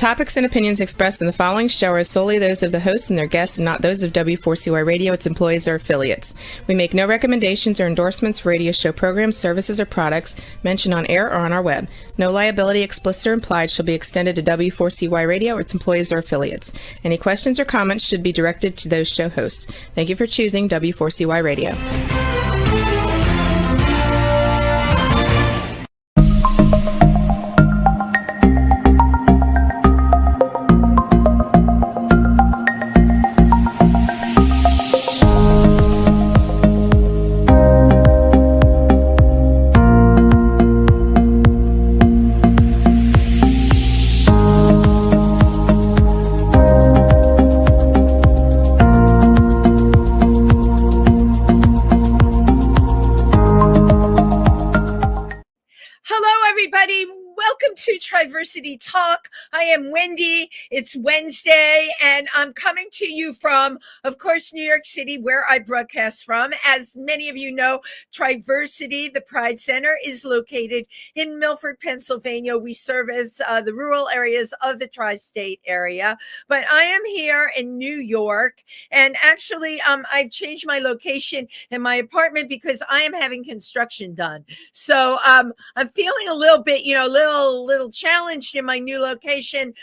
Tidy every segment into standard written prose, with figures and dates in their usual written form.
topics and opinions expressed in the following show are solely those of the host and their guests and not those of W4CY Radio, its employees, or affiliates. We make no recommendations or endorsements for radio show programs, services, or products mentioned on air or on our web. No liability, explicit or implied, shall be extended to W4CY Radio or its employees or affiliates. Any questions or comments should be directed to those show hosts. Thank you for choosing W4CY Radio. Diversity Talk. I am Wendy. It's Wednesday, and I'm coming to you from, of course, New York City, where I broadcast from. As many of you know, Triversity, the Pride Center, is located in Milford, Pennsylvania. We serve as the rural areas of the tri-state area, but I am here in New York, and actually, I've changed my location in my apartment because I am having construction done. So I'm feeling a little bit, little challenged in my new location,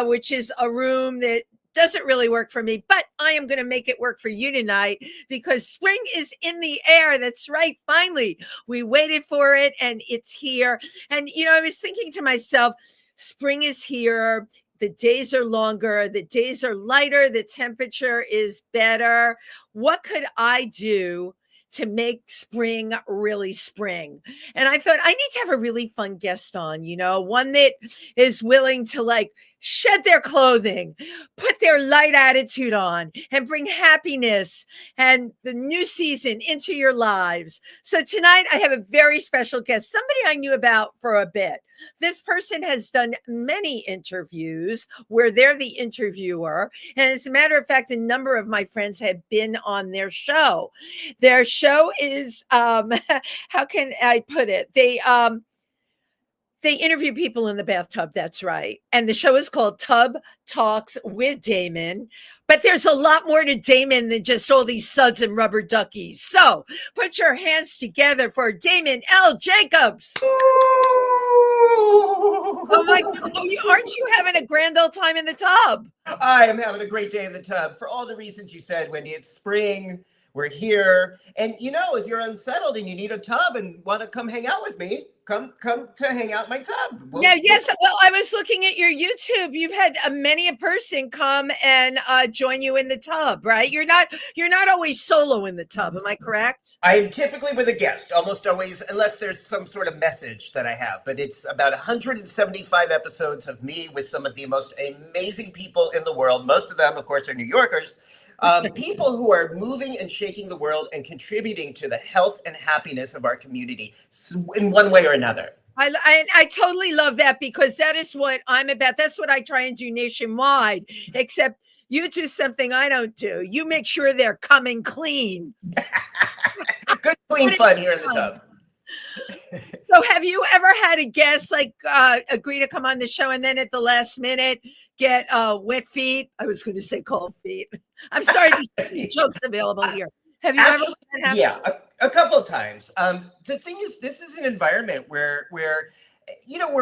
which is a room that doesn't really work for me, but I am going to make it work for you tonight because spring is in the air. That's right. Finally, we waited for it and it's here. And, I was thinking to myself, spring is here. The days are longer. The days are lighter. The temperature is better. What could I do to make spring really spring? And I thought I need to have a really fun guest on, one that is willing to shed their clothing, put their light attitude on, and bring happiness and the new season into your lives. So tonight I have a very special guest, somebody I knew about for a bit. This person has done many interviews where they're the interviewer. And as a matter of fact, a number of my friends have been on their show. Their show is, how can I put it? They interview people in the bathtub. That's right. And the show is called Tub Talks with Damon. But there's a lot more to Damon than just all these suds and rubber duckies. So put your hands together for Damon L. Jacobs. Oh my God. Aren't you having a grand old time in the tub? I am having a great day in the tub for all the reasons you said, Wendy. It's spring. We're here. And if you're unsettled and you need a tub and want to come hang out with me, come to hang out in my tub. Yes. Well, I was looking at your YouTube. You've had many a person come and join you in the tub, right? You're not always solo in the tub. Am I correct? I'm typically with a guest, almost always, unless there's some sort of message that I have. But it's about 175 episodes of me with some of the most amazing people in the world. Most of them, of course, are New Yorkers. People who are moving and shaking the world and contributing to the health and happiness of our community in one way or another. I totally love that because that is what I'm about. That's what I try and do nationwide, except you do something I don't do. You make sure they're coming clean. Good, clean fun here in the tub. So have you ever had a guest agree to come on the show and then at the last minute get wet feet? I was going to say cold feet. I'm sorry, there's jokes available here. Have you ever had that happen? Yeah, a couple of times. The thing is, this is an environment where we're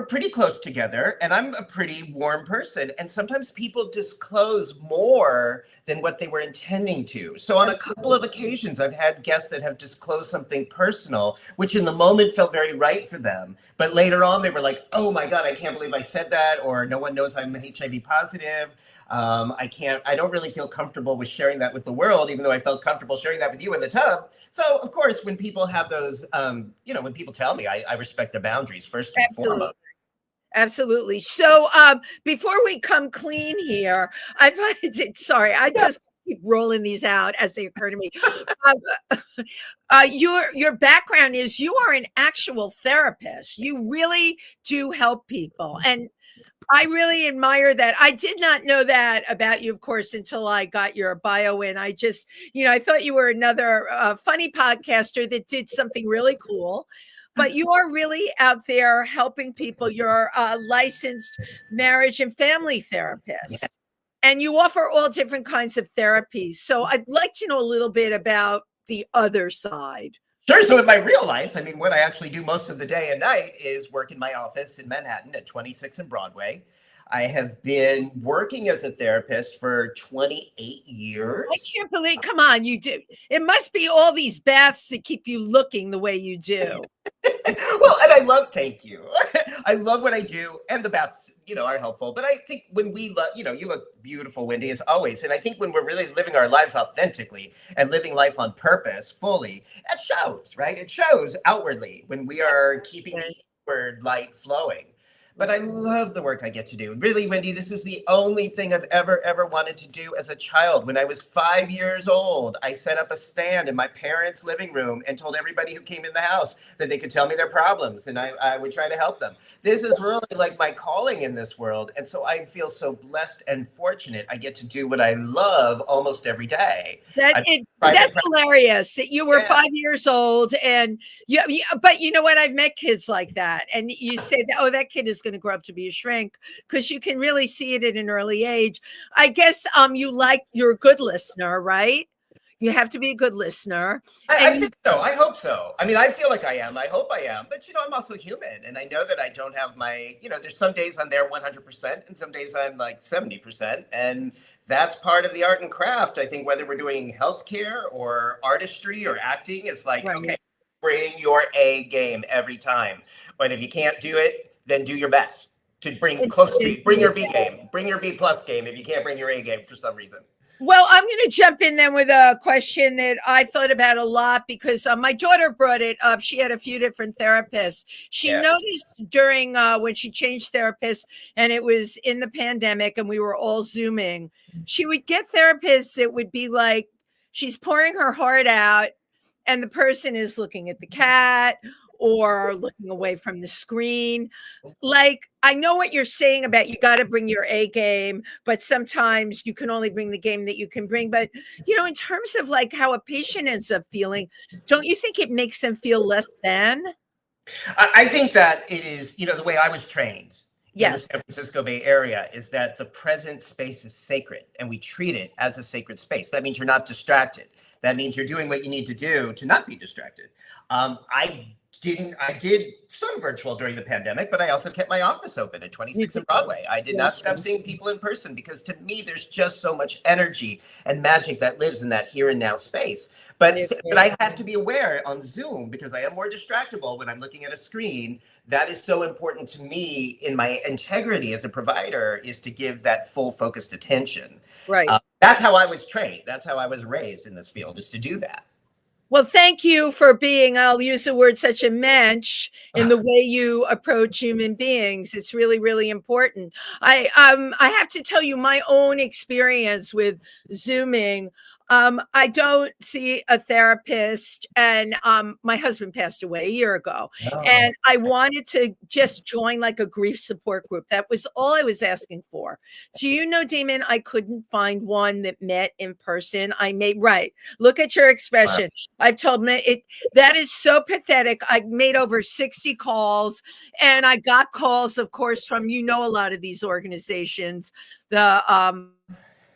pretty close together and I'm a pretty warm person. And sometimes people disclose more than what they were intending to. So on a couple of occasions, I've had guests that have disclosed something personal, which in the moment felt very right for them. But later on, they were like, oh my God, I can't believe I said that. Or no one knows I'm HIV positive. I don't really feel comfortable with sharing that with the world, even though I felt comfortable sharing that with you in the tub. So of course, when people have those, when people tell me, I respect their boundaries first and foremost. Absolutely. So before we come clean here, I just keep rolling these out as they occur to me. Your background is you are an actual therapist. You really do help people. And I really admire that. I did not know that about you, of course, until I got your bio in. I just, I thought you were another funny podcaster that did something really cool. but you are really out there helping people. You're a licensed marriage and family therapist, and you offer all different kinds of therapies. So I'd like to know a little bit about the other side. Sure. So in my real life, I mean, what I actually do most of the day and night is work in my office in Manhattan at 26 and Broadway. I have been working as a therapist for 28 years. I can't believe, come on, you do. It must be all these baths that keep you looking the way you do. Well, and I love, thank you. I love what I do, and the baths, are helpful. But I think when we love, you look beautiful, Wendy, as always. And I think when we're really living our lives authentically and living life on purpose fully, that shows, right? It shows outwardly when we are keeping the inward light flowing. But I love the work I get to do. Really, Wendy, this is the only thing I've ever wanted to do as a child. When I was 5 years old, I set up a stand in my parents' living room and told everybody who came in the house that they could tell me their problems, and I would try to help them. This is really like my calling in this world. And so I feel so blessed and fortunate. I get to do what I love almost every day. That's hilarious that you were 5 years old, and but you know what? I've met kids like that. And you say that, oh, that kid is going to grow up to be a shrink, because you can really see it at an early age. I guess you're a good listener, right? You have to be a good listener. I think so. I hope so. I mean, I feel like I am. I hope I am. But, I'm also human. And I know that I don't have there's some days I'm there 100% and some days I'm like 70%. And that's part of the art and craft. I think whether we're doing healthcare or artistry or acting, it's like, okay, bring your A game every time. But if you can't do it, then do your best to bring close to it. Bring your B game, bring your B plus game if you can't bring your A game for some reason. Well, I'm going to jump in then with a question that I thought about a lot, because my daughter brought it up. She had a few different therapists. She noticed during when she changed therapists, and it was in the pandemic and we were all Zooming, she would get therapists that would be like, she's pouring her heart out and the person is looking at the cat or looking away from the screen. Like, I know what you're saying about you got to bring your A game, but sometimes you can only bring the game that you can bring. But, in terms of like how a patient ends up feeling, don't you think it makes them feel less than? I think that it is, the way I was trained in the San Francisco Bay Area is that the present space is sacred and we treat it as a sacred space. That means you're not distracted. That means you're doing what you need to do to not be distracted. I did some virtual during the pandemic, but I also kept my office open at 26 and Broadway. I did not stop seeing people in person because to me, there's just so much energy and magic that lives in that here and now space. But I have to be aware on Zoom, because I am more distractible when I'm looking at a screen. That is so important to me in my integrity as a provider, is to give that full focused attention. Right. That's how I was trained. That's how I was raised in this field, is to do that. Well, thank you for being, I'll use the word, such a mensch in the way you approach human beings. It's really, really important. I have to tell you my own experience with Zooming. I don't see a therapist, and my husband passed away a year ago, and I wanted to just join like a grief support group. That was all I was asking for. Do you know, Damon, I couldn't find one that met in person. Look at your expression. I've told me that is so pathetic. I made over 60 calls, and I got calls, of course, from, a lot of these organizations, the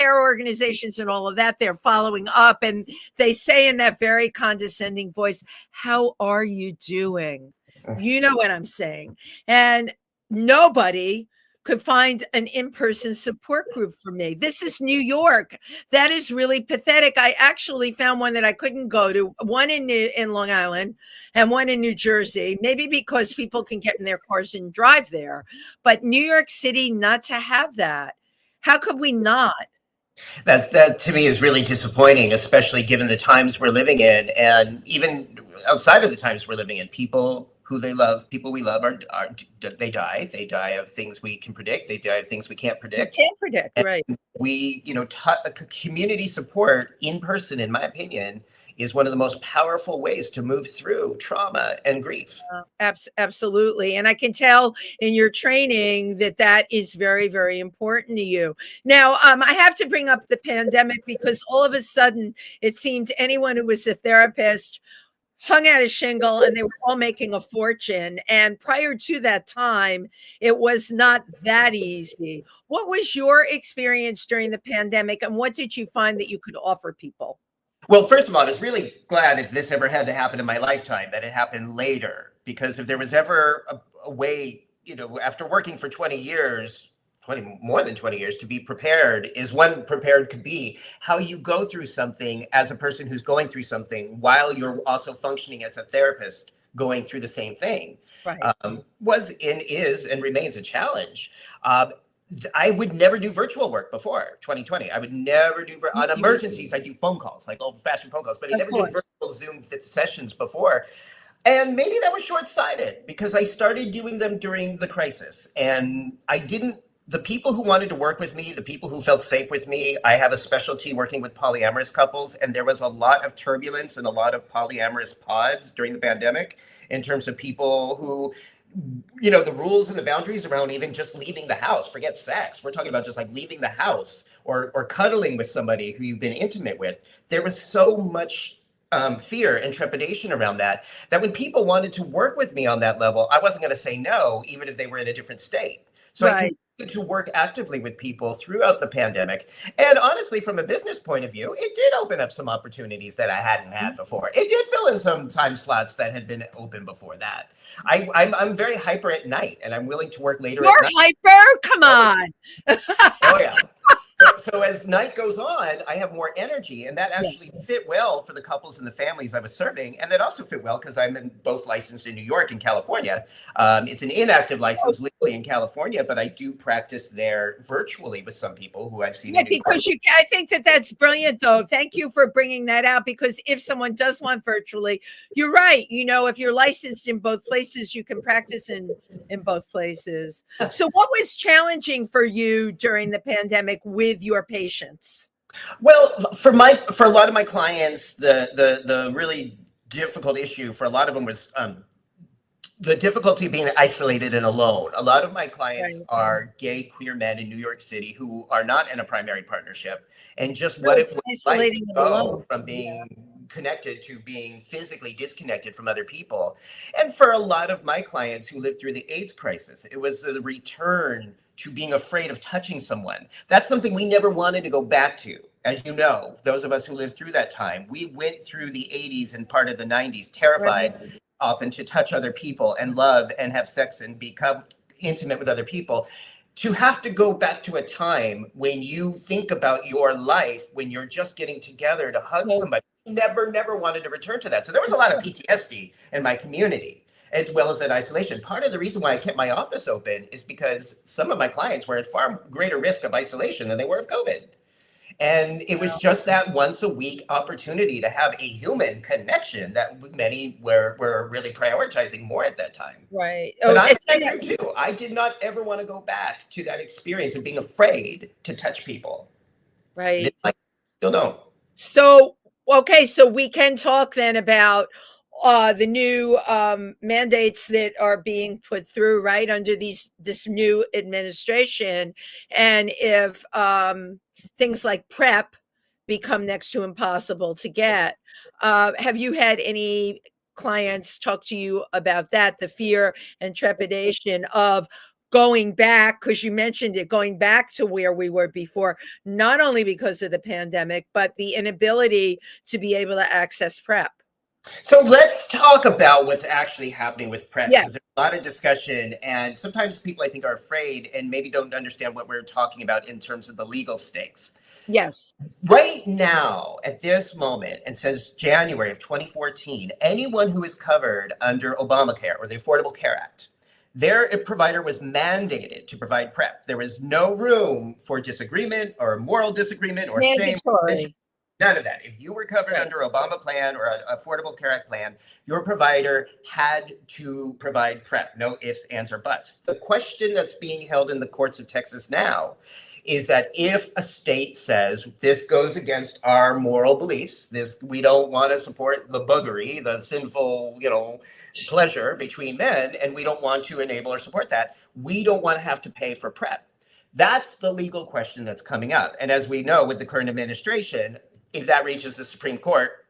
organizations and all of that. They're following up, and they say in that very condescending voice, how are you doing? You know what I'm saying? And nobody could find an in-person support group for me. This is New York. That is really pathetic. I actually found one that I couldn't go to, one in Long Island and one in New Jersey, maybe because people can get in their cars and drive there. But New York City, not to have that. How could we not? That to me is really disappointing, especially given the times we're living in, and even outside of the times we're living in. People we love they die. They die of things we can predict. They die of things we can't predict. And right? We, community support in person, in my opinion, is one of the most powerful ways to move through trauma and grief. Absolutely. And I can tell in your training that is very, very important to you. Now, I have to bring up the pandemic, because all of a sudden it seemed anyone who was a therapist hung out a shingle and they were all making a fortune. And prior to that time, it was not that easy. What was your experience during the pandemic and what did you find that you could offer people? Well, first of all, I was really glad if this ever had to happen in my lifetime, that it happened later. Because if there was ever a way, after working for 20 years, more than 20 years, to be prepared is when prepared could be. How you go through something as a person who's going through something while you're also functioning as a therapist going through the same thing, Right. was and is and remains a challenge. I would never do virtual work before 2020. I would never do on emergencies. I do phone calls, like old-fashioned phone calls, but I Of never did course. virtual Zoom sessions before. And maybe that was short-sighted because I started doing them during the crisis, and I didn't. The people who wanted to work with me, the people who felt safe with me, I have a specialty working with polyamorous couples, and there was a lot of turbulence and a lot of polyamorous pods during the pandemic in terms of people who, the rules and the boundaries around even just leaving the house, forget sex. We're talking about just like leaving the house or cuddling with somebody who you've been intimate with. There was so much fear and trepidation around that when people wanted to work with me on that level, I wasn't going to say no, even if they were in a different state. So I Right. continued to work actively with people throughout the pandemic. And honestly, from a business point of view, it did open up some opportunities that I hadn't had before. It did fill in some time slots that had been open before that. I'm very hyper at night, and I'm willing to work later at You're night. hyper? Come Oh, on. oh yeah. So as night goes on, I have more energy, and that Yeah. actually fit well for the couples and the families I was serving, and that also fit well because I'm both licensed in New York and California. It's an inactive license legally in California, but I do practice there virtually with some people who I've seen Yeah, in New York. because I think that that's brilliant, though. Thank you for bringing that out because if someone does want virtually, you're right. If you're licensed in both places, you can practice in both places. So, what was challenging for you during the pandemic with your patients? Well, for a lot of my clients, the really difficult issue for a lot of them was the difficulty being isolated and alone. A lot of my clients Right. are gay queer men in New York City who are not in a primary partnership, and just So what it it's was like to isolating and go alone. from Yeah. being connected to being physically disconnected from other people. And for a lot of my clients who lived through the AIDS crisis, it was a return to being afraid of touching someone. That's something we never wanted to go back to. As you know, those of us who lived through that time, we went through the 80s and part of the 90s terrified Right. often to touch other people and love and have sex and become intimate with other people. To have to go back to a time when you think about your life, when you're just getting together to hug So, somebody, never wanted to return to that. So there was a lot of PTSD in my community, as well as that isolation. Part of the reason why I kept my office open is because some of my clients were at far greater risk of isolation than they were of COVID. And it was just that once a week opportunity to have a human connection that many were really prioritizing more at that time. right. But Oh, I'm in it's that group too. I did not ever want to go back to that experience of being afraid to touch people. right. I still don't. So, okay, so we can talk then about the new mandates that are being put through, right, under this new administration, and if things like PrEP become next to impossible to get. Have you had any clients talk to you about that, the fear and trepidation of going back, because you mentioned it, going back to where we were before, not only because of the pandemic, but the inability to be able to access PrEP? So let's talk about what's actually happening with PrEP Yeah. because there's a lot of discussion, and sometimes people I think are afraid and maybe don't understand what we're talking about in terms of the legal stakes. Yes. Right now, at this moment, and since January of 2014, anyone who is covered under Obamacare or the Affordable Care Act, their provider was mandated to provide PrEP. There was no room for disagreement or moral disagreement or shame. Mandatory. None of that. If you were covered Right. under Obama plan or an Affordable Care Act plan, your provider had to provide PrEP. No ifs, ands, or buts. The question that's being held in the courts of Texas now is that if a state says this goes against our moral beliefs, we don't want to support the buggery, the sinful, pleasure between men, and we don't want to enable or support that, we don't want to have to pay for PrEP. That's the legal question that's coming up. And as we know with the current administration, if that reaches the Supreme Court,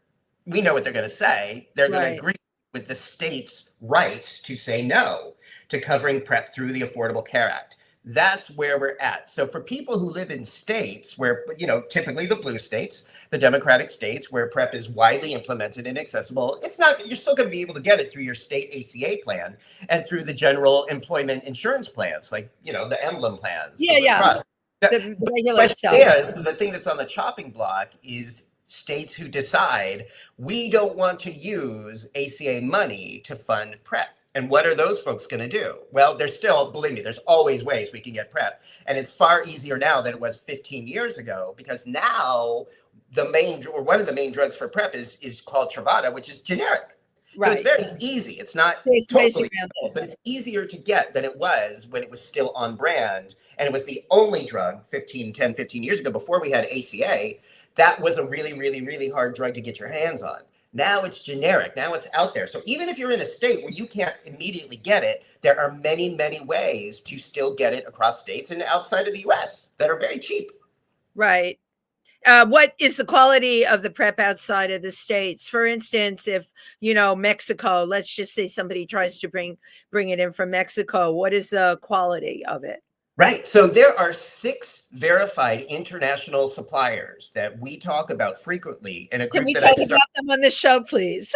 we know what they're going to say. They're going to Right. agree with the state's rights to say no to covering PrEP through the Affordable Care Act. That's where we're at. So for people who live in states where, typically the blue states, the Democratic states where PrEP is widely implemented and accessible, you're still going to be able to get it through your state ACA plan and through the general employment insurance plans, like, the emblem plans, the Yeah, Blue yeah. Cross. The regular Question stuff. is, the thing that's on the chopping block is states who decide we don't want to use ACA money to fund PrEP. And what are those folks going to do? Well, believe me, there's always ways we can get PrEP. And it's far easier now than it was 15 years ago, because now one of the main drugs for PrEP is called Truvada, which is generic. So it's very easy. It's not There's ways totally, around it. but it's easier to get than it was when it was still on brand. And it was the only drug 15 years ago, before we had ACA, that was a really, really, really hard drug to get your hands on. Now it's generic. Now it's out there. So even if you're in a state where you can't immediately get it, there are many, many ways to still get it across states and outside of the US that are very cheap. Right. What is the quality of the PrEP outside of the states? For instance, if, Mexico, let's just say somebody tries to bring it in from Mexico, what is the quality of it? Right. So there are 6 verified international suppliers that we talk about frequently in a group Can we that talk about them on the show, please?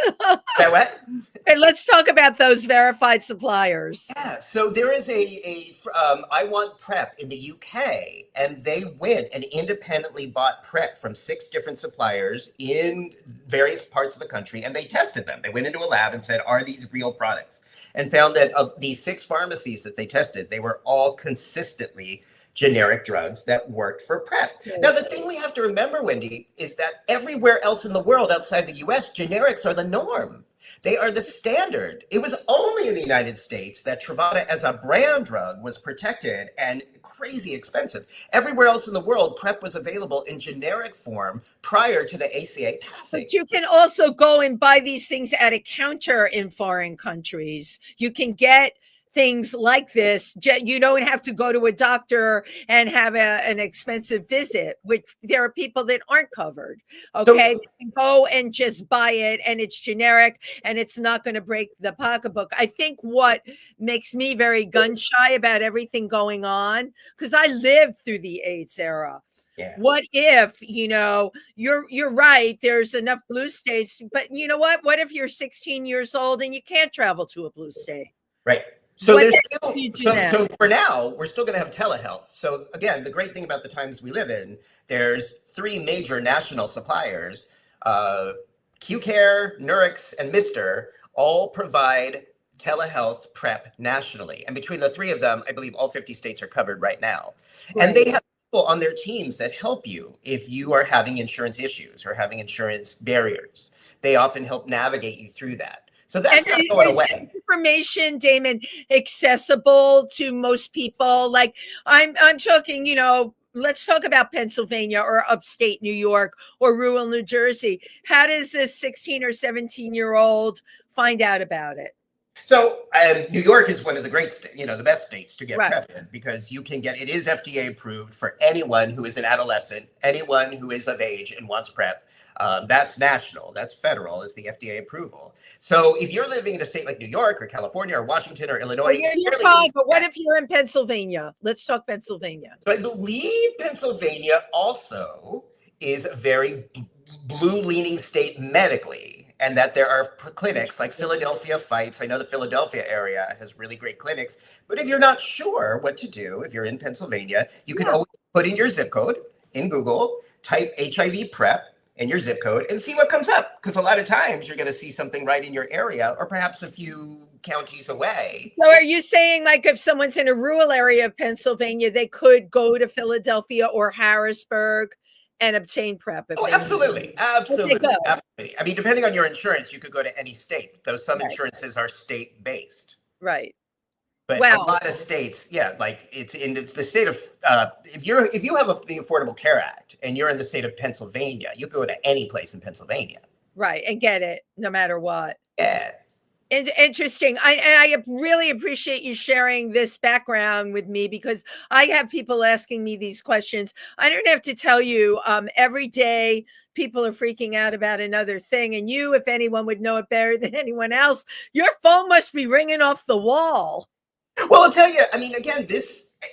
That what? Okay, let's talk about those verified suppliers. Yeah. So there is I Want PrEP in the UK, and they went and independently bought PrEP from 6 different suppliers in various parts of the country, and they tested them. They went into a lab and said, are these real products? And found that of these 6 pharmacies that they tested, they were all consistently generic drugs that worked for PrEP. Right. Now, the thing we have to remember, Wendy, is that everywhere else in the world outside the US, generics are the norm. They are the standard. It was only in the United States that Truvada as a brand drug was protected and crazy expensive. Everywhere else in the world, PrEP was available in generic form prior to the ACA passing. But you can also go and buy these things at a counter in foreign countries. You can get things like this. You don't have to go to a doctor and have an expensive visit, which there are people that aren't covered. Okay. You can go and just buy it, and it's generic, and it's not going to break the pocketbook. I think what makes me very gun shy about everything going on, because I lived through the AIDS era. Yeah. What if, you're right, there's enough blue states, but you know what? What if you're 16 years old and you can't travel to a blue state? Right. So so for now, we're still going to have telehealth. So again, the great thing about the times we live in, there's 3 major national suppliers, QCare, Nurix, and Mister, all provide telehealth PrEP nationally. And between the 3 of them, I believe all 50 states are covered right now. Right. And they have people on their teams that help you if you are having insurance issues or having insurance barriers. They often help navigate you through that. So that's not going away. Information, Damon, accessible to most people? Like I'm talking, let's talk about Pennsylvania or upstate New York or rural New Jersey. How does this 16 or 17-year-old find out about it? So New York is one of the great states, the best states to get PrEP in, because it is FDA approved for anyone who is an adolescent, anyone who is of age and wants PrEP. That's national, that's federal, is the FDA approval. So if you're living in a state like New York or California or Washington or Illinois, you're fine, but what if you're in Pennsylvania? Let's talk Pennsylvania. So I believe Pennsylvania also is a very blue-leaning state medically, and that there are clinics like Philadelphia Fights. I know the Philadelphia area has really great clinics, but if you're not sure what to do, if you're in Pennsylvania, you can always put in your zip code in Google, type HIV PrEP, and your zip code and see what comes up. Because a lot of times you're going to see something right in your area or perhaps a few counties away. So are you saying, like, if someone's in a rural area of Pennsylvania, they could go to Philadelphia or Harrisburg and obtain PrEP? Oh, absolutely. Absolutely. I mean, depending on your insurance, you could go to any state, though some insurances are state-based. Right. But a lot of states, like it's the state of, if you have the Affordable Care Act and you're in the state of Pennsylvania, you go to any place in Pennsylvania. Right. And get it no matter what. Yeah. Interesting. I really appreciate you sharing this background with me because I have people asking me these questions. I don't have to tell you, every day people are freaking out about another thing. And you, if anyone would know it better than anyone else, your phone must be ringing off the wall. Well, I'll tell you, I mean, again,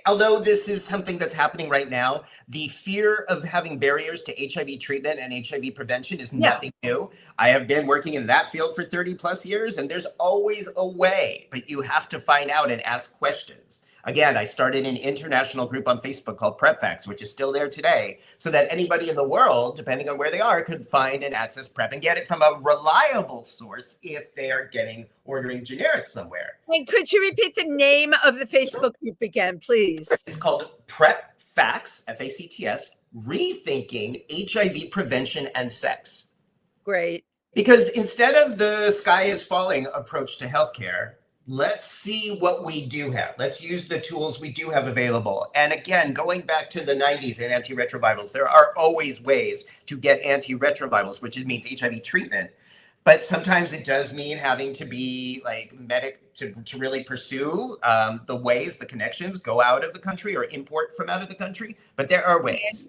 although this is something that's happening right now, the fear of having barriers to HIV treatment and HIV prevention is nothing new. I have been working in that field for 30 plus years, and there's always a way, but you have to find out and ask questions. Again, I started an international group on Facebook called PrEP Facts, which is still there today, so that anybody in the world, depending on where they are, could find and access PrEP and get it from a reliable source if they are ordering generics somewhere. And could you repeat the name of the Facebook group again, please? It's called PrEP Facts, FACTS, Rethinking HIV Prevention and Sex. Great. Because instead of the sky is falling approach to healthcare, let's see what we do have. Let's use the tools we do have available. And again, going back to the 90s and antiretrovirals, there are always ways to get antiretrovirals, which means HIV treatment. But sometimes it does mean having to be like medic to really pursue the connections, go out of the country or import from out of the country. But there are ways.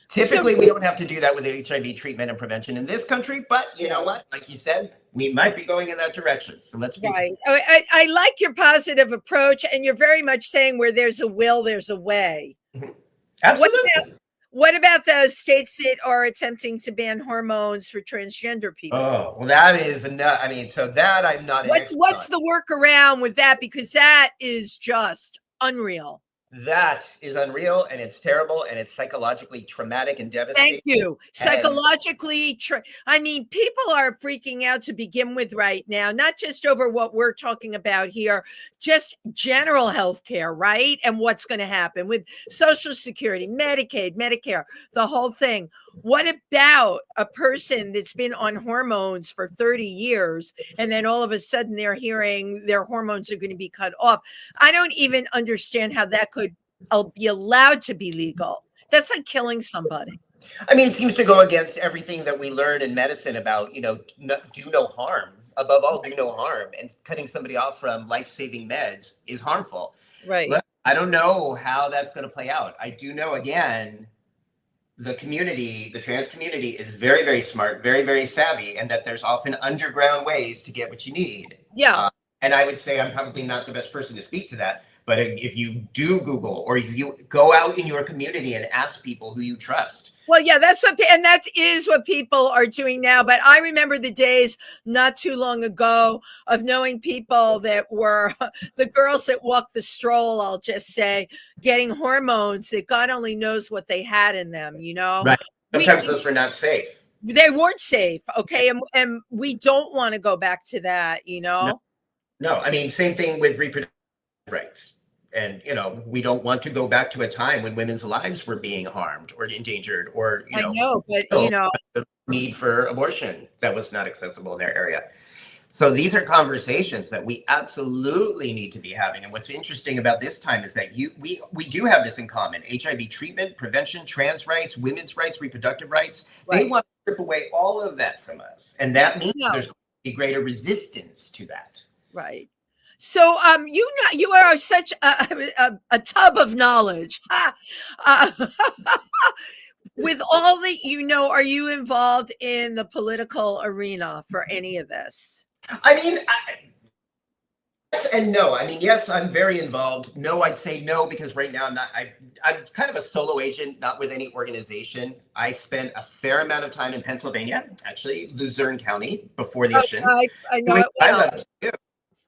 Typically, we don't have to do that with HIV treatment and prevention in this country. But you know what? Like you said, we might be going in that direction. So let's be right. I like your positive approach. And you're very much saying where there's a will, there's a way. Absolutely. What about those states that are attempting to ban hormones for transgender people? Oh, well, that is enough. I mean, so that I'm not. What's the workaround with that? Because that is just unreal. That is unreal, and it's terrible, and it's psychologically traumatic and devastating. Thank you. Psychologically, I mean, people are freaking out to begin with right now, not just over what we're talking about here, just general health care, right? And what's going to happen with Social Security, Medicaid, Medicare, the whole thing. What about a person that's been on hormones for 30 years and then all of a sudden they're hearing their hormones are going to be cut off? I don't even understand how that could be allowed to be legal. That's like killing somebody. I mean, it seems to go against everything that we learn in medicine about, do no harm. Above all, do no harm. And cutting somebody off from life-saving meds is harmful. Right. Look, I don't know how that's going to play out. I do know, again, the trans community is very, very smart, very, very savvy, and that there's often underground ways to get what you need. Yeah. And I would say I'm probably not the best person to speak to that. But if you do Google or if you go out in your community and ask people who you trust. Well, yeah, that is what people are doing now. But I remember the days not too long ago of knowing people that were the girls that walked the stroll, I'll just say, getting hormones that God only knows what they had in them, Right. Sometimes those were not safe. They weren't safe. Okay. And we don't want to go back to that, No, I mean, same thing with reproductive rights. And, we don't want to go back to a time when women's lives were being harmed or endangered or, I know, but, the need for abortion that was not accessible in their area. So these are conversations that we absolutely need to be having. And what's interesting about this time is that we do have this in common: HIV treatment, prevention, trans rights, women's rights, reproductive rights. Right. They want to strip away all of that from us. And that means there's going to be greater resistance to that. Right. So you are such a tub of knowledge. With all that are you involved in the political arena for any of this? I mean, yes and no. I mean, yes, I'm very involved. No, I'd say no, because right now I'm kind of a solo agent, not with any organization. I spent a fair amount of time in Pennsylvania, actually, Luzerne County, before the election. I know it well.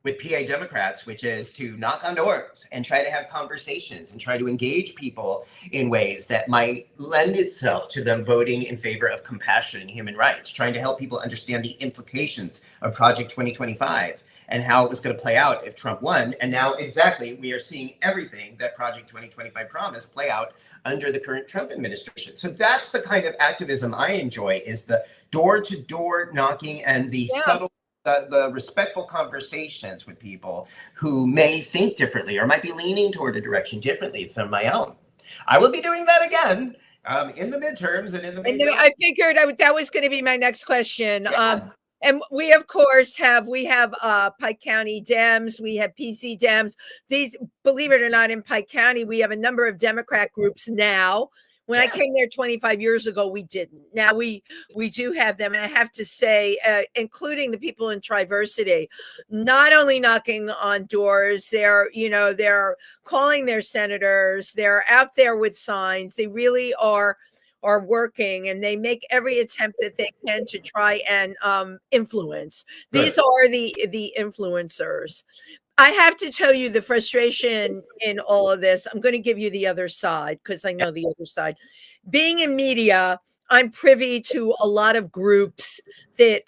With PA Democrats, which is to knock on doors and try to have conversations and try to engage people in ways that might lend itself to them voting in favor of compassion and human rights, trying to help people understand the implications of Project 2025 and how it was going to play out if Trump won. And now exactly, we are seeing everything that Project 2025 promised play out under the current Trump administration. So that's the kind of activism I enjoy, is the door-to-door knocking and the subtle, the respectful conversations with people who may think differently or might be leaning toward a direction differently than my own. I will be doing that again in the midterms and in the. I figured that was going to be my next question. Yeah. And we, of course, have Pike County Dems, we have PC Dems. These, believe it or not, in Pike County, we have a number of Democrat groups now. When I came there 25 years ago, we didn't. Now we do have them, and I have to say, including the people in Triversity, not only knocking on doors, they're calling their senators, they're out there with signs. They really are working, and they make every attempt that they can to try and influence. These are the influencers. I have to tell you the frustration in all of this. I'm going to give you the other side because I know the other side. Being in media, I'm privy to a lot of groups that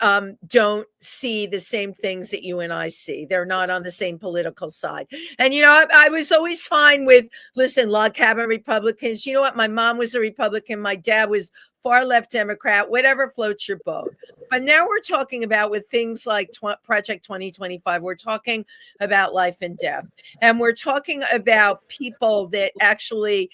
don't see the same things that you and I see. They're not on the same political side. And, I was always fine with, listen, log cabin Republicans. You know what? My mom was a Republican. My dad was far left Democrat, whatever floats your boat. But now we're talking about with things like Project 2025, we're talking about life and death. And we're talking about people that actually,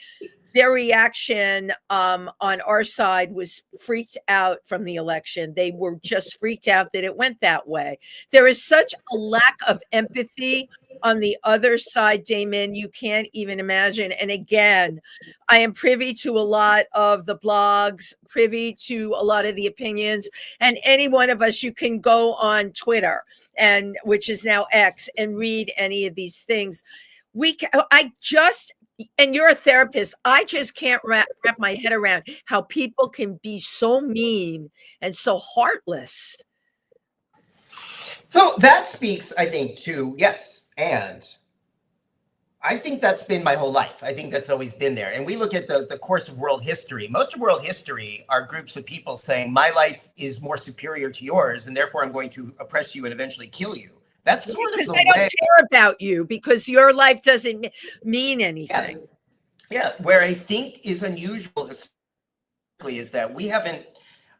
their reaction on our side was freaked out from the election. They were just freaked out that it went that way. There is such a lack of empathy on the other side, Damon, you can't even imagine. And again, I am privy to a lot of the blogs, privy to a lot of the opinions, and any one of us, you can go on Twitter, and which is now X, and read any of these things. And you're a therapist. I just can't wrap my head around how people can be so mean and so heartless. So that speaks, I think, to, yes, and I think that's been my whole life. I think that's always been there. And we look at the course of world history. Most of world history are groups of people saying, my life is more superior to yours, and therefore I'm going to oppress you and eventually kill you. That's sort of the way. They don't care about you because your life doesn't mean anything. Yeah. Where I think is unusual is that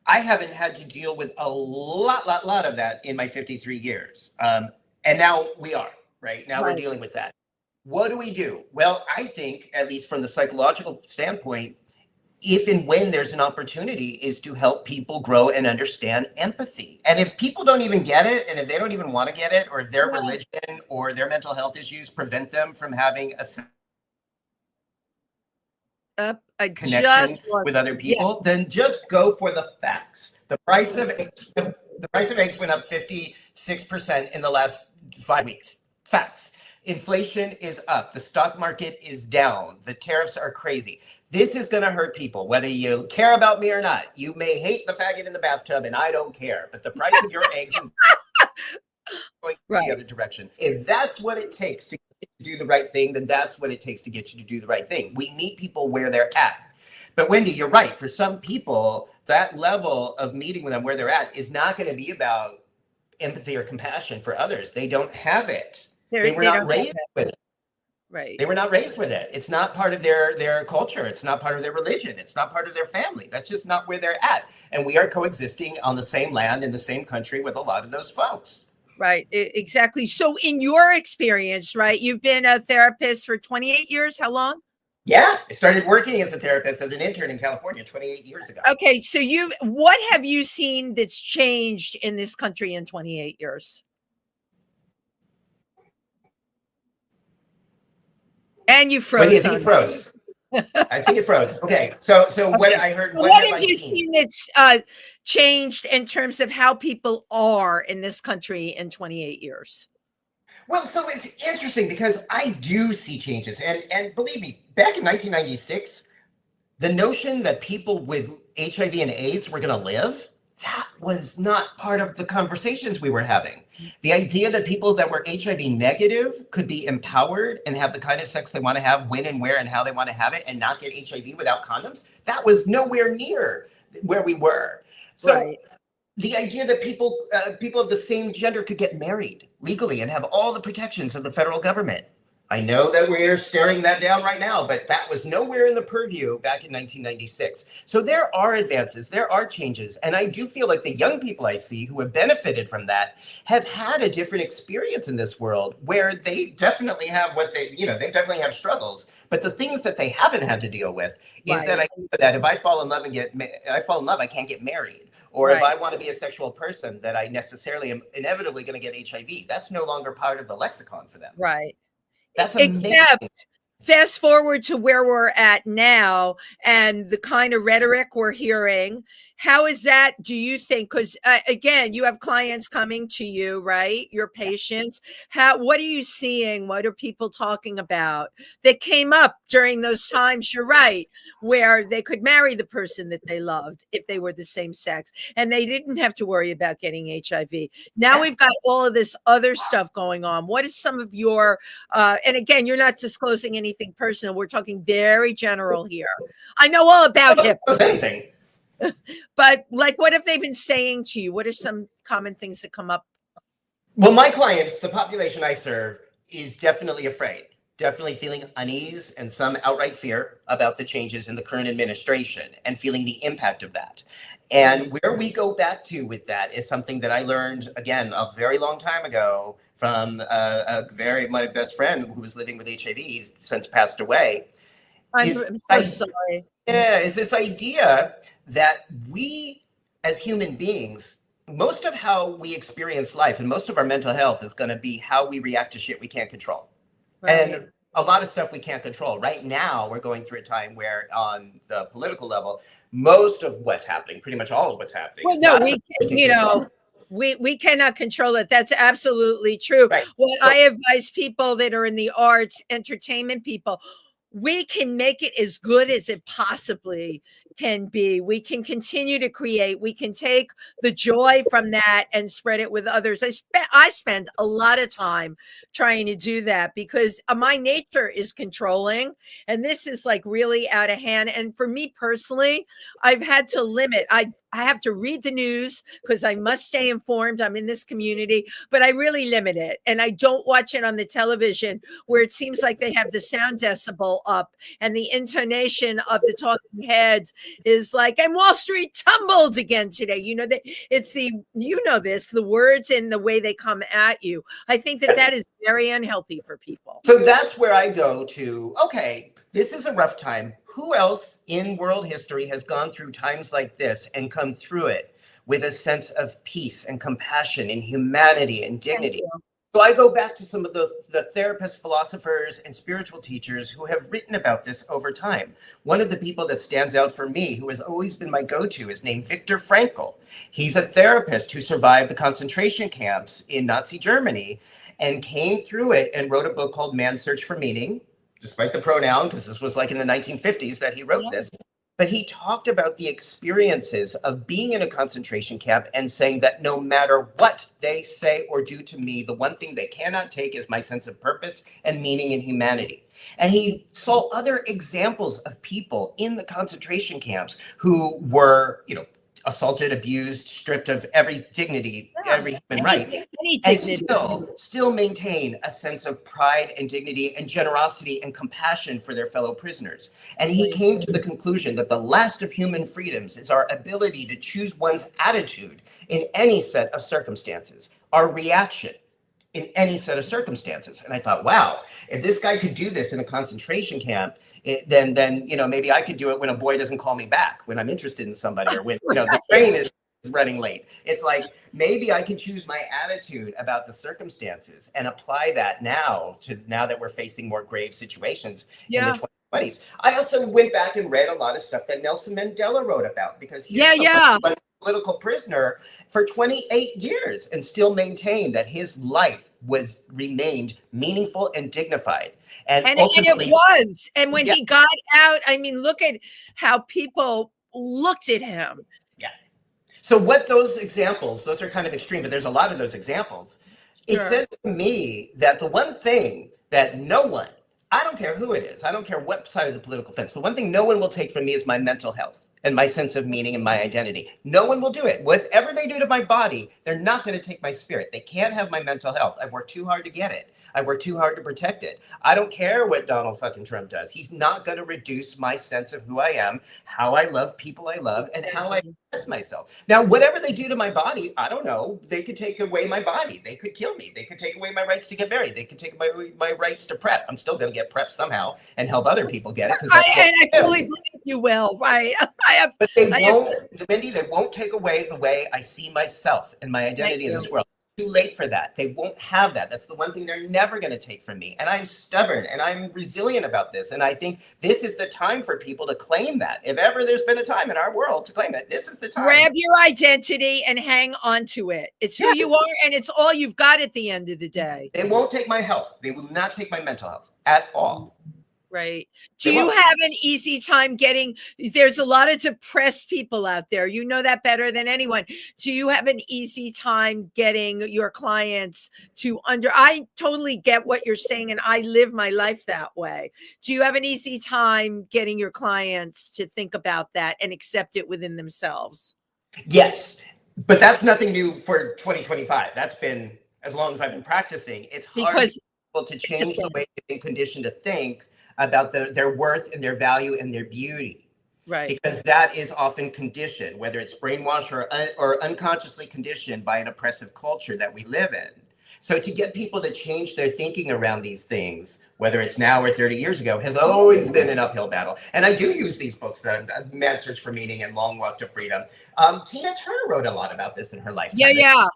I haven't had to deal with a lot of that in my 53 years. And now we are, right? Now we're dealing with that. What do we do? Well, I think, at least from the psychological standpoint, if and when there's an opportunity, is to help people grow and understand empathy. And if people don't even get it, and if they don't even want to get it, or if their religion or their mental health issues prevent them from having a connection with other people, then just go for the facts. The price of eggs went up 56% in the last 5 weeks. Facts. Inflation is up. The stock market is down. The tariffs are crazy. This is going to hurt people, whether you care about me or not. You may hate the faggot in the bathtub, and I don't care. But the price of your eggs is going the other direction. If that's what it takes to do the right thing, then that's what it takes to get you to do the right thing. We meet people where they're at. But Wendy, you're right. For some people, that level of meeting with them where they're at is not going to be about empathy or compassion for others. They don't have it. They were not raised with it. Right. They were not raised with it. It's not part of their culture. It's not part of their religion. It's not part of their family. That's just not where they're at. And we are coexisting on the same land in the same country with a lot of those folks. Right. Exactly. So in your experience, right, you've been a therapist for 28 years. How long? Yeah. I started working as a therapist as an intern in California 28 years ago. Okay. So what have you seen that's changed in this country in 28 years? And you froze. What do you think it froze? I think it froze. Okay. So what I heard. What have you seen that's changed in terms of how people are in this country in 28 years? Well, so it's interesting because I do see changes. And believe me, back in 1996, the notion that people with HIV and AIDS were going to live, that was not part of the conversations we were having. The idea that people that were HIV negative could be empowered and have the kind of sex they want to have, when and where and how they want to have it, and not get HIV without condoms, that was nowhere near where we were. So the idea that people of the same gender could get married legally and have all the protections of the federal government, I know that we're staring that down right now, but that was nowhere in the purview back in 1996. So there are advances, there are changes. And I do feel like the young people I see who have benefited from that have had a different experience in this world where they definitely have they definitely have struggles. But the things that they haven't had to deal with is that that if I fall in love I can't get married. Or if I want to be a sexual person, that I necessarily am inevitably going to get HIV. That's no longer part of the lexicon for them. Right. That's amazing. Except fast forward to where we're at now and the kind of rhetoric we're hearing. How is that, do you think? Because again, you have clients coming to you, right? Your patients. What are you seeing? What are people talking about that came up during those times? You're right, where they could marry the person that they loved if they were the same sex, and they didn't have to worry about getting HIV. Now we've got all of this other stuff going on. What is some of your, and again, you're not disclosing anything personal. We're talking very general here. I know all about HIP. Anything. But like, what have they been saying to you? What are some common things that come up? Well, my clients, the population I serve, is definitely afraid, definitely feeling unease and some outright fear about the changes in the current administration and feeling the impact of that. And where we go back to with that is something that I learned, again, a very long time ago from my best friend who was living with HIV. He's since passed away. I'm so sorry. Yeah, is this idea that we as human beings, most of how we experience life and most of our mental health is going to be how we react to shit we can't control. Right. And a lot of stuff we can't control. Right now, we're going through a time where on the political level, most of what's happening, pretty much all of what's happening. Well, no, we cannot control it. That's absolutely true. Right. Well, I advise people that are in the arts, entertainment people, we can make it as good as it possibly can be. We can continue to create. We can take the joy from that and spread it with others. I spend a lot of time trying to do that because my nature is controlling, and this is like really out of hand. And for me personally, I've had to limit. I have to read the news because I must stay informed. I'm in this community, but I really limit it. And I don't watch it on the television where it seems like they have the sound decibel up and the intonation of the talking heads is like, and Wall Street tumbled again today. You know, that it's the words and the way they come at you. I think that is very unhealthy for people. So that's where I go to, okay, this is a rough time. Who else in world history has gone through times like this and come through it with a sense of peace and compassion and humanity and dignity? So I go back to some of the therapists, philosophers, and spiritual teachers who have written about this over time. One of the people that stands out for me, who has always been my go-to, is named Viktor Frankl. He's a therapist who survived the concentration camps in Nazi Germany and came through it and wrote a book called Man's Search for Meaning, despite the pronoun, because this was like in the 1950s that he wrote this. But he talked about the experiences of being in a concentration camp and saying that no matter what they say or do to me, the one thing they cannot take is my sense of purpose and meaning and humanity. And he saw other examples of people in the concentration camps who were, assaulted, abused, stripped of every dignity, every human right, and still maintain a sense of pride and dignity and generosity and compassion for their fellow prisoners. And he came to the conclusion that the last of human freedoms is our ability to choose one's attitude in any set of circumstances, our reaction in any set of circumstances. And I thought, wow, if this guy could do this in a concentration camp, then maybe I could do it when a boy doesn't call me back, when I'm interested in somebody, or when the train is running late. It's like, maybe I can choose my attitude about the circumstances and apply that now that we're facing more grave situations in the 2020s. I also went back and read a lot of stuff that Nelson Mandela wrote about, because he was political prisoner for 28 years and still maintained that his life remained meaningful and dignified. And ultimately, it was. And when he got out, I mean, look at how people looked at him. Yeah. So what those examples, those are kind of extreme, but there's a lot of those examples. It says to me that the one thing that no one, I don't care who it is, I don't care what side of the political fence, the one thing no one will take from me is my mental health and my sense of meaning and my identity. No one will do it. Whatever they do to my body, they're not going to take my spirit. They can't have my mental health. I've worked too hard to get it. I've worked too hard to protect it. I don't care what Donald fucking Trump does. He's not going to reduce my sense of who I am, how I love people I love, and how I express myself. Now, whatever they do to my body, I don't know. They could take away my body. They could kill me. They could take away my rights to get married. They could take away my rights to PrEP. I'm still going to get PrEP somehow and help other people get it. I fully believe you will. Right. But they won't, Wendy, they won't take away the way I see myself and my identity in this world. Too late for that. They won't have that. That's the one thing they're never going to take from me. And I'm stubborn and I'm resilient about this. And I think this is the time for people to claim that. If ever there's been a time in our world to claim it, this is the time. Grab your identity and hang on to it. It's who you are, and it's all you've got at the end of the day. They won't take my health. They will not take my mental health at all. Right. Do you have an easy time there's a lot of depressed people out there. You know that better than anyone. Do you have an easy time getting your clients I totally get what you're saying, and I live my life that way. Do you have an easy time getting your clients to think about that and accept it within themselves? Yes, but that's nothing new for 2025. That's been as long as I've been practicing. It's hard for people to change the way they've been conditioned to think about their worth and their value and their beauty. Right. Because that is often conditioned, whether it's brainwashed or unconsciously conditioned by an oppressive culture that we live in. So to get people to change their thinking around these things, whether it's now or 30 years ago, has always been an uphill battle. And I do use these books, Mad Search for Meaning and Long Walk to Freedom. Tina Turner wrote a lot about this in her lifetime. Yeah.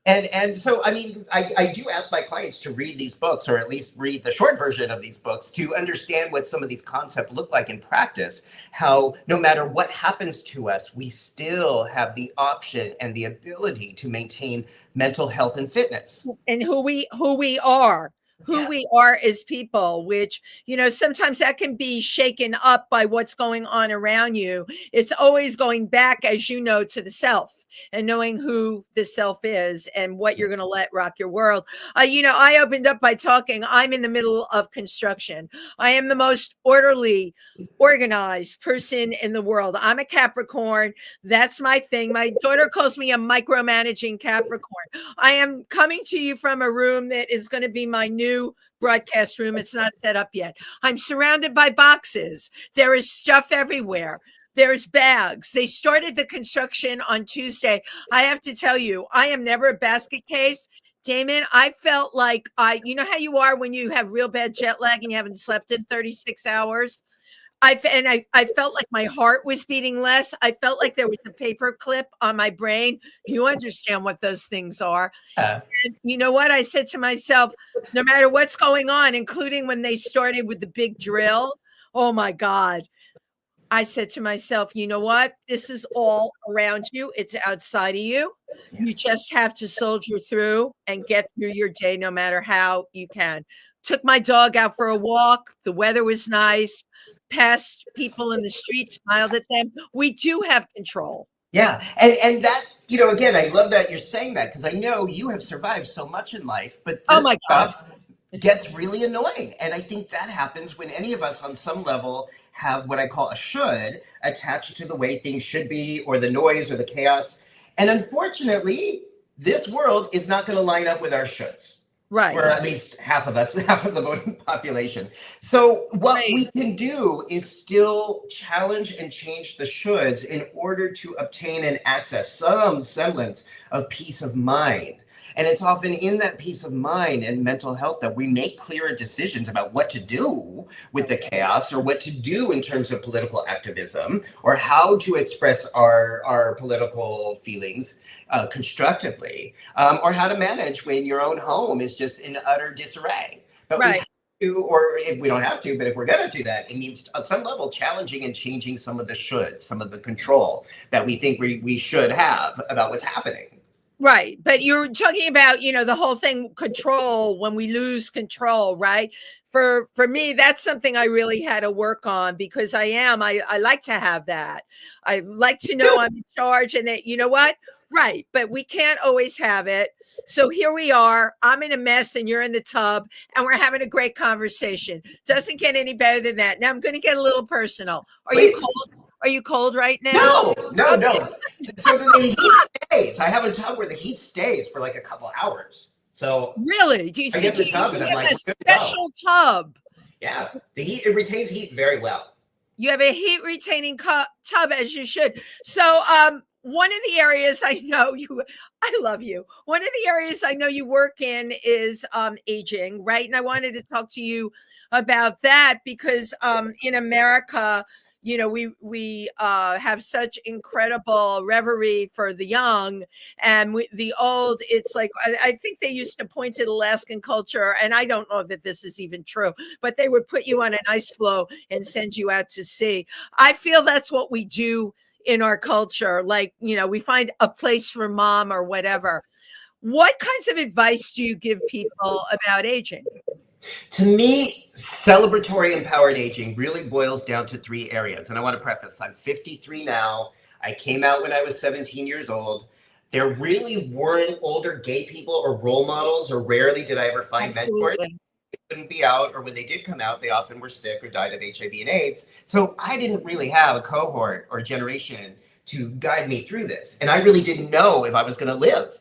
And so, I mean, I do ask my clients to read these books, or at least read the short version of these books, to understand what some of these concepts look like in practice, how no matter what happens to us, we still have the option and the ability to maintain mental health and fitness. And who we are. We are as people, which, sometimes that can be shaken up by what's going on around you. It's always going back, as you know, to the self and knowing who the self is and what you're going to let rock your world. I opened up by talking, I'm in the middle of construction. I am the most orderly, organized person in the world. I'm a Capricorn. That's my thing. My daughter calls me a micromanaging Capricorn. I am coming to you from a room that is going to be my new broadcast room. It's not set up yet. I'm surrounded by boxes. There is stuff everywhere. There's bags. They started the construction on Tuesday. I have to tell you, I am never a basket case. Damon, I felt like you know how you are when you have real bad jet lag and you haven't slept in 36 hours? I felt like my heart was beating less. I felt like there was a paper clip on my brain. You understand what those things are. And you know what? I said to myself, no matter what's going on, including when they started with the big drill, oh my God. I said to myself, you know what? This is all around you. It's outside of you. You just have to soldier through and get through your day no matter how you can. Took my dog out for a walk. The weather was nice. Passed people in the street, smiled at them. We do have control. Yeah. And that, again, I love that you're saying that, because I know you have survived so much in life, but this stuff gets really annoying. And I think that happens when any of us on some level have what I call a should attached to the way things should be, or the noise or the chaos. And unfortunately, this world is not going to line up with our shoulds. Right. For at least half of us, half of the voting population. So what we can do is still challenge and change the shoulds in order to obtain and access some semblance of peace of mind. And it's often in that peace of mind and mental health that we make clearer decisions about what to do with the chaos, or what to do in terms of political activism, or how to express our political feelings constructively, or how to manage when your own home is just in utter disarray. But we have to, or if we don't have to, but if we're going to do that, it means on some level challenging and changing some of the shoulds, some of the control that we think we should have about what's happening. Right. But you're talking about, the whole thing, control, when we lose control, right? For me, that's something I really had to work on, because I like to have that. I like to know I'm in charge, and that, you know what? Right. But we can't always have it. So here we are. I'm in a mess and you're in the tub, and we're having a great conversation. Doesn't get any better than that. Now I'm going to get a little personal. Are you cold? Are you cold right now? No. So the heat stays. I have a tub where the heat stays for like a couple hours. So Really? Do you I see? get the tub and I'm have like, a good to go. special tub? Yeah, it retains heat very well. You have a heat retaining tub, as you should. So, one of the areas I love you. One of the areas I know you work in is aging, right? And I wanted to talk to you about that because in America, we have such incredible reverie for the young, and the old. It's like I think they used to point to the Alaskan culture, and I don't know that this is even true, but they would put you on an ice floe and send you out to sea. I feel that's what we do in our culture. Like, we find a place for mom or whatever. What kinds of advice do you give people about aging? To me, celebratory empowered aging really boils down to three areas. And I want to preface, I'm 53 now. I came out when I was 17 years old. There really weren't older gay people or role models, or rarely did I ever find mentors. Absolutely. Couldn't be out, or when they did come out, they often were sick or died of HIV and AIDS. So I didn't really have a cohort or a generation to guide me through this. And I really didn't know if I was going to live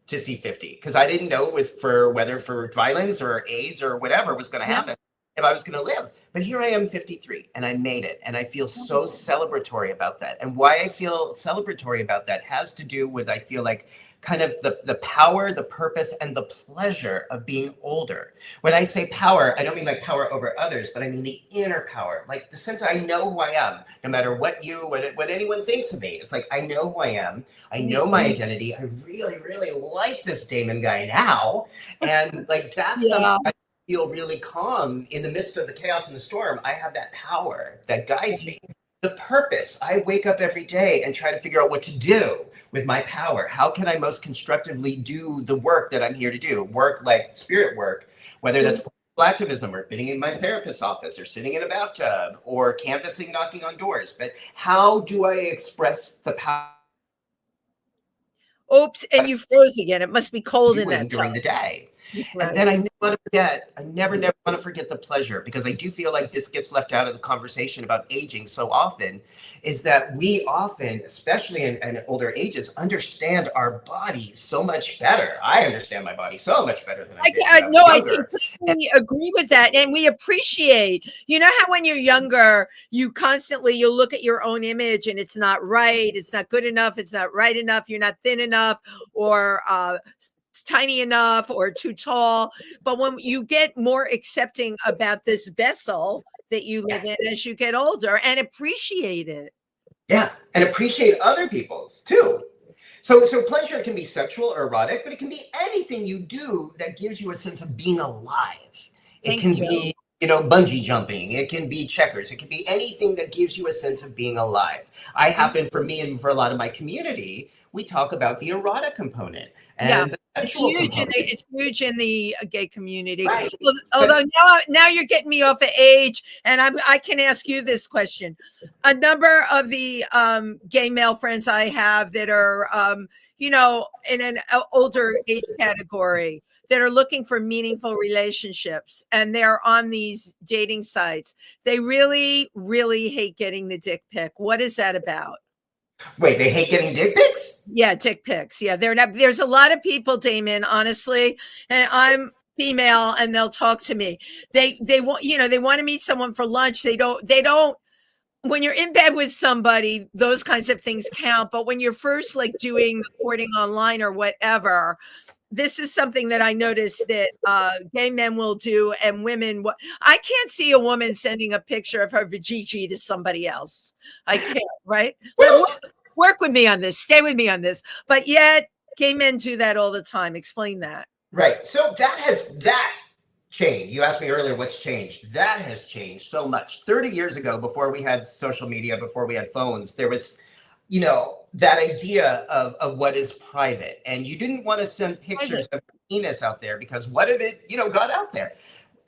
to see 50, because I didn't know whether for violence or AIDS or whatever was going to happen, if I was going to live. But here I am, 53, and I made it. And I feel so celebratory about that. And why I feel celebratory about that has to do with, I feel like, kind of the power, the purpose, and the pleasure of being older. When I say power, I don't mean like power over others, but I mean the inner power, like the sense I know who I am, no matter what anyone thinks of me. It's like, I know who I am. I know my identity. I really, really like this Damon guy now. And like, that's something I feel really calm in the midst of the chaos and the storm. I have that power that guides me. The purpose, I wake up every day and try to figure out what to do with my power. How can I most constructively do the work that I'm here to do? Work like spirit work, whether that's activism or sitting in my therapist's office or sitting in a bathtub or canvassing, knocking on doors. But how do I express the power? Oops, and you froze again. It must be cold in that during tub. the day. And then I never want to forget the pleasure, because I do feel like this gets left out of the conversation about aging so often, is that we often, especially in older ages, understand our body so much better. I understand my body so much better than I did when I was younger. I completely agree with that. And we appreciate, how when you're younger, you'll look at your own image and it's not right. It's not good enough. It's not right enough. You're not thin enough, or tiny enough, or too tall. But when you get more accepting about this vessel that you live in as you get older, and appreciate it. Yeah, and appreciate other people's too. So pleasure can be sexual or erotic, but it can be anything you do that gives you a sense of being alive. It can be, bungee jumping. It can be checkers. It can be anything that gives you a sense of being alive. For me and for a lot of my community, we talk about the erotic component. And it's huge in the gay community. Right. Although now you're getting me off of age, and I can ask you this question. A number of the gay male friends I have that are, in an older age category, that are looking for meaningful relationships, and they're on these dating sites, they really, really hate getting the dick pic. What is that about? Wait, they hate getting dick pics? Yeah, dick pics. Yeah, there's a lot of people, Damon, honestly, and I'm female, and they'll talk to me. They want, they want to meet someone for lunch. They don't. When you're in bed with somebody, those kinds of things count. But when you're first like doing the courting online or whatever, this is something that I noticed that gay men will do, and women. I can't see a woman sending a picture of her vajayjay to somebody else. I can't, right? Work with me on this. Stay with me on this. But yet, gay men do that all the time. Explain that. Right. So that changed. You asked me earlier what's changed. That has changed so much. 30 years ago, before we had social media, before we had phones, there was that idea of what is private, and you didn't want to send pictures of penis out there, because what if it got out there?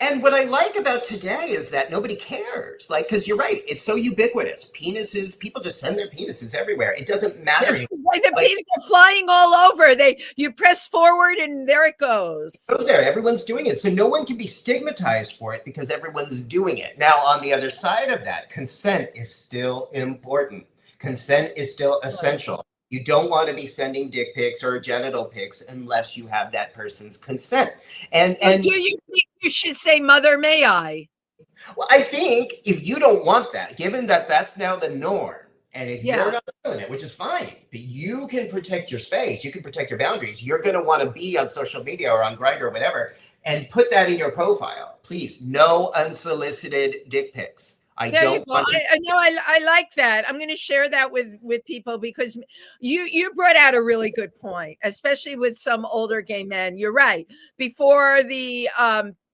And what I like about today is that nobody cares. Like, because you're right, it's so ubiquitous. Penises, people just send their penises everywhere. It doesn't matter anymore. Like the Like, penis are flying all over. You press forward and there it goes. it goes there. Everyone's doing it. So no one can be stigmatized for it because everyone's doing it. Now, on the other side of that, consent is still important. Consent is still essential. You don't want to be sending dick pics or genital pics unless you have that person's consent. And do you think you should say, "Mother, may I"? well, I think if you don't want that, given that that's now the norm, and if you're not feeling it, which is fine, but you can protect your space, you can protect your boundaries. You're going to want to be on social media or on Grindr or whatever, and put that in your profile. Please, no unsolicited dick pics. I There you don't go. want to. I know. I like that. I'm going to share that with people because you brought out a really good point, especially with some older gay men. You're right. Before the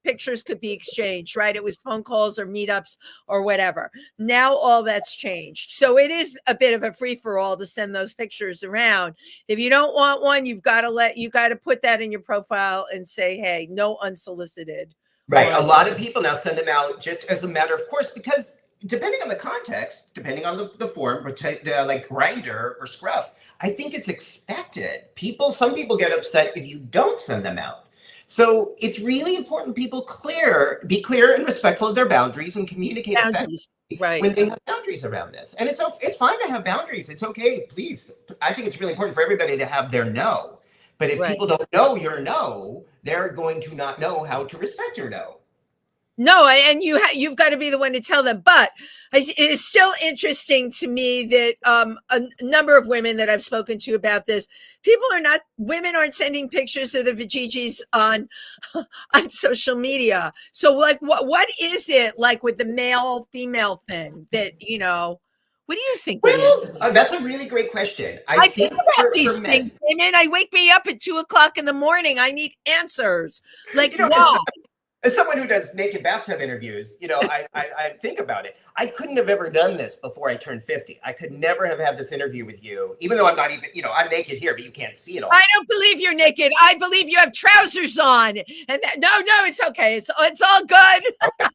pictures could be exchanged, right? It was phone calls or meetups or whatever. Now all that's changed. So it is a bit of a free for all to send those pictures around. If you don't want one, you got to put that in your profile and say, hey, no unsolicited. Right. A lot of people now send them out just as a matter of course, because depending on the context, depending on the form, like Grindr or Scruff, I think it's expected. Some people get upset if you don't send them out. So it's really important people be clear and respectful of their boundaries and communicate effectively when they have boundaries around this. And it's fine to have boundaries. It's okay. Please. I think it's really important for everybody to have their no. But if people don't know your no, they're going to not know how to respect your no. No, and you've got to be the one to tell them. But it is still interesting to me that a number of women that I've spoken to about this, women aren't sending pictures of the vajayjays on social media. So like, what is it like with the male female thing that What do you think? Well, that's a really great question. I think about these things, Damon. I wake me up at 2:00 in the morning. I need answers. Like, why? As someone who does naked bathtub interviews, I think about it. I couldn't have ever done this before I turned 50. I could never have had this interview with you, even though I'm not even, I'm naked here, but you can't see it all. I don't believe you're naked. I believe you have trousers on. And no, it's okay. It's all good. Okay.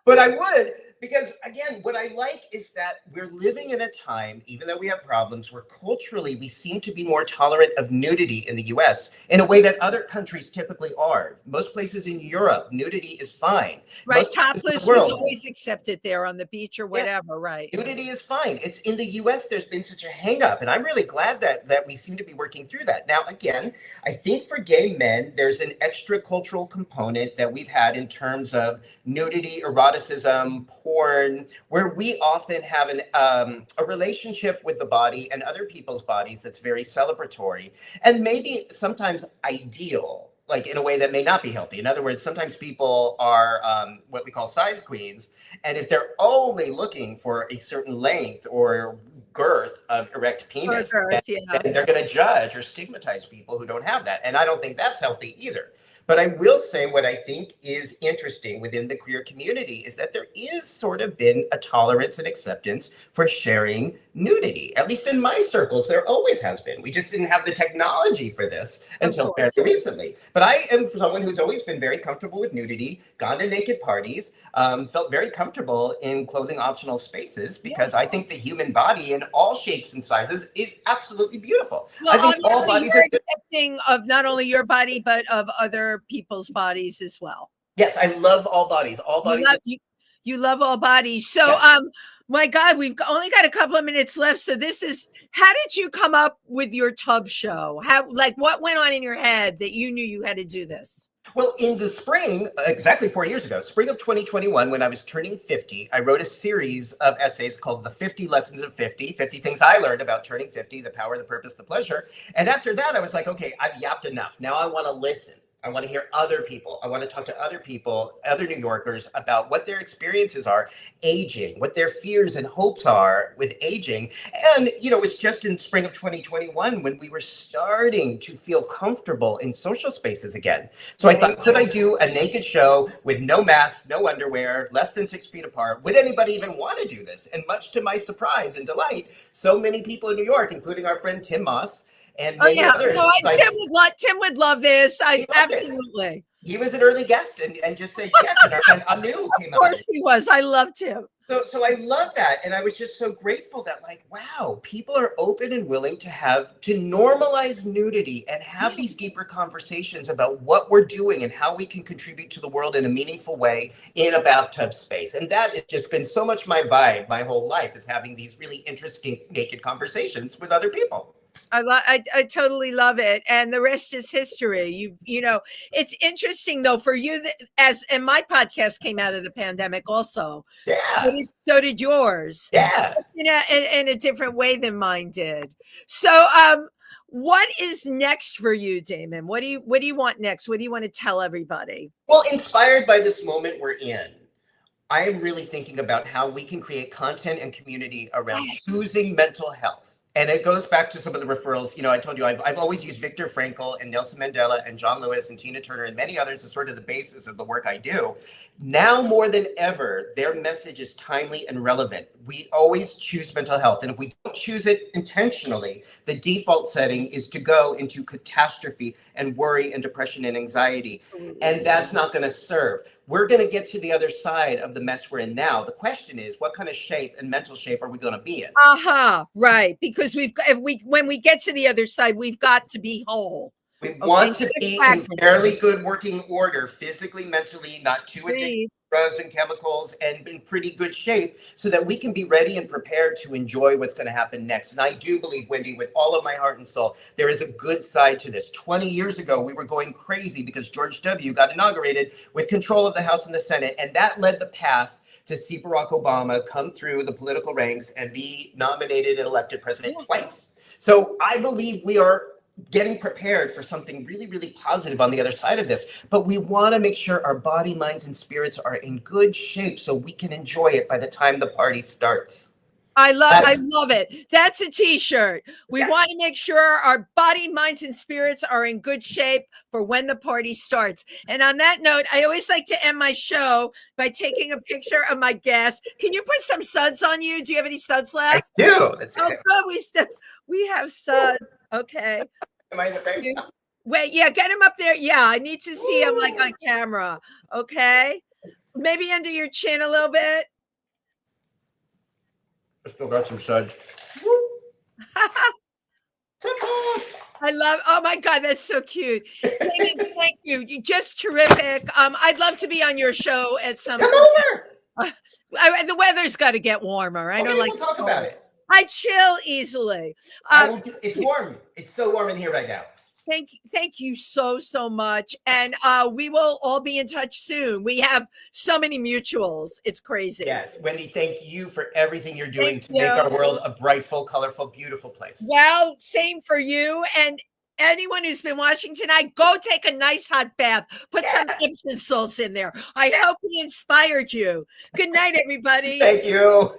But I would, because again, what I like is that we're living in a time, even though we have problems, where culturally we seem to be more tolerant of nudity in the US in a way that other countries typically are. Most places in Europe, nudity is fine. Right. Topless was always accepted there on the beach or whatever, right? Nudity is fine. It's in the US, there's been such a hang up. And I'm really glad that we seem to be working through that. Now, again, I think for gay men, there's an extra cultural component that we've had in terms of nudity, eroticism, porn, where we often have a relationship with the body and other people's bodies that's very celebratory and maybe sometimes ideal, like in a way that may not be healthy. In other words, sometimes people are what we call size queens, and if they're only looking for a certain length or girth of erect penis, then they're going to judge or stigmatize people who don't have that. And I don't think that's healthy either. But I will say what I think is interesting within the queer community is that there is sort of been a tolerance and acceptance for sharing nudity. At least in my circles, there always has been. We just didn't have the technology for this until fairly recently. But I am someone who's always been very comfortable with nudity, gone to naked parties, felt very comfortable in clothing optional spaces because I think the human body in all shapes and sizes is absolutely beautiful. Well, I think all bodies are accepting of not only your body, but of other people's bodies as well. Yes, I love all bodies. All bodies. You love all bodies. So, my God, we've only got a couple of minutes left. So how did you come up with your tub show? What went on in your head that you knew you had to do this? Well, in the spring, exactly 4 years ago, spring of 2021, when I was turning 50, I wrote a series of essays called The 50 Lessons of 50, 50 Things I Learned About Turning 50, the Power, the Purpose, the Pleasure. And after that, I was like, okay, I've yapped enough. Now I want to listen. I want to hear other people. I want to talk to other people, other New Yorkers, about what their experiences are aging, what their fears and hopes are with aging. And, it was just in spring of 2021 when we were starting to feel comfortable in social spaces again. So I thought, could I do a naked show with no mask, no underwear, less than 6 feet apart? Would anybody even want to do this? And much to my surprise and delight, so many people in New York, including our friend Tim Moss, and many others. No, Tim would love this. Absolutely. He was an early guest and just said yes. And Anu came Of course he was. I loved him. So I love that. And I was just so grateful that, like, wow, people are open and willing to normalize nudity and have these deeper conversations about what we're doing and how we can contribute to the world in a meaningful way in a bathtub space. And that has just been so much my vibe my whole life, is having these really interesting naked conversations with other people. I totally love it, and the rest is history. You know, it's interesting though for you and my podcast came out of the pandemic also. Yeah. So did yours. Yeah. You know, in a different way than mine did. So, what is next for you, Damon? What do you want next? What do you want to tell everybody? Well, inspired by this moment we're in, I am really thinking about how we can create content and community around choosing mental health. And it goes back to some of the referrals. You know, I told you I've always used Viktor Frankl and Nelson Mandela and John Lewis and Tina Turner and many others as sort of the basis of the work I do. Now more than ever, their message is timely and relevant. We always choose mental health. And if we don't choose it intentionally, the default setting is to go into catastrophe and worry and depression and anxiety. And that's not going to serve. We're going to get to the other side of the mess we're in now. The question is, what kind of shape and mental shape are we going to be in? Right. Because when we get to the other side, we've got to be whole. We want to be in fairly good working order, physically, mentally, not too addicted to drugs and chemicals, and in pretty good shape so that we can be ready and prepared to enjoy what's going to happen next. And I do believe, Wendy, with all of my heart and soul, there is a good side to this. 20 years ago, we were going crazy because George W. got inaugurated with control of the House and the Senate, and that led the path to see Barack Obama come through the political ranks and be nominated and elected president twice. So I believe we are getting prepared for something really, really positive on the other side of this. But we want to make sure our body, minds, and spirits are in good shape so we can enjoy it by the time the party starts. I love it. That's a t-shirt. We want to make sure our body, minds, and spirits are in good shape for when the party starts. And on that note, I always like to end my show by taking a picture of my guest. Can you put some suds on you? Do you have any suds left? I do. That's good. We have suds. Okay. Am I in the frame? Wait, yeah, get him up there. Yeah, I need to see him like on camera. Okay. Maybe under your chin a little bit. I still got some suds. I love, oh my God, that's so cute. Damon, thank you. You're just terrific. I'd love to be on your show at some point. Come over. The weather's got to get warmer. I don't like we'll talk about it. I chill easily. It's warm. It's so warm in here right now. Thank you so much. And we will all be in touch soon. We have so many mutuals. It's crazy. Yes. Wendy, thank you for everything you're doing to make our world a brightful, colorful, beautiful place. Well, same for you. And anyone who's been watching tonight, go take a nice hot bath. Put some Epsom salts in there. I hope we inspired you. Good night, everybody. Thank you.